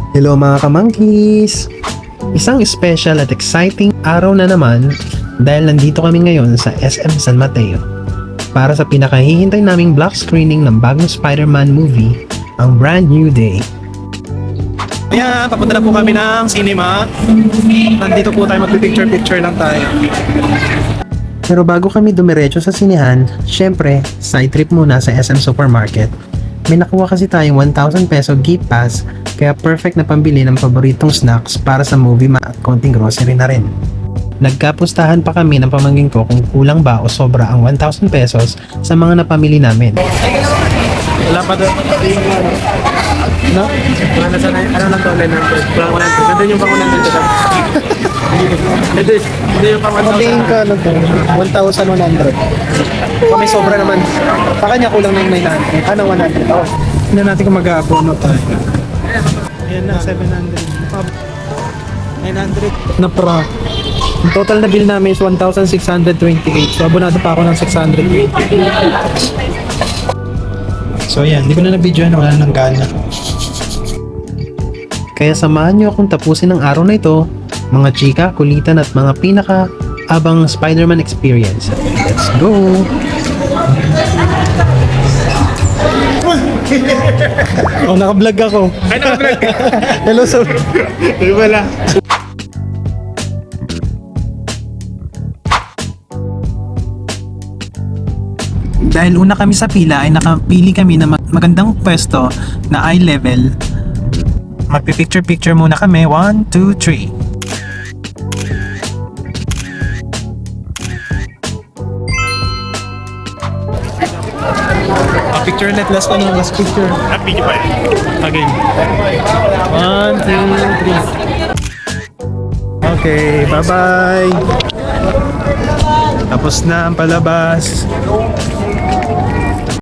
Hello mga kamangkis! Isang special at exciting araw na naman dahil nandito kami ngayon sa SM San Mateo para sa pinakahihintay naming block screening ng bagong Spider-Man movie, ang Brand New Day. Ayan, papunta na po kami ng cinema. Nandito po tayo, magpipicture-picture lang tayo. Pero bago kami dumiretso sa sinehan, syempre, side trip muna sa SM Supermarket. May nakuha kasi tayong 1,000 peso gift pass, kaya perfect na pambili ng paboritong snacks para sa movie at konting grocery na rin. Nagkapustahan pa kami ng pamangkin ko kung kulang ba o sobra ang 1,000 pesos sa mga napamili namin. Wala pa doon. No? Wala na sana. Ano lang to? Kulang 100. Nandun yung pang 100 ko. Hindi yung pang 1,000. Pabingin ka ano to? 1,100. Kung may sobra naman. Sa kanya kulang ng 900. Ano 100? Oh. Hindi natin kung mag-aabono tayo. Ayan na, 700. 900 na pra. Ang total na bill namin is 1,628. So abonado pa ako ng 620. So ayan, hindi ko na na-videoan, wala na ng gana. Kaya samahan nyo akong tapusin ang araw na ito, mga chika, kulitan at mga pinaka-abang Spider-Man experience. Let's go! Oh, naka-vlog ako. Ay, naka-vlog ka? Hello, sir. Ay, wala. Dahil una kami sa pila ay nakapili kami ng magandang pwesto na eye level. Magpipicture-picture muna kami. 1, 2, 3. Picture net, last one, last picture. Happy ka pa eh. Again. 1, 2, 3. Okay, bye-bye. Tapos na ang palabas.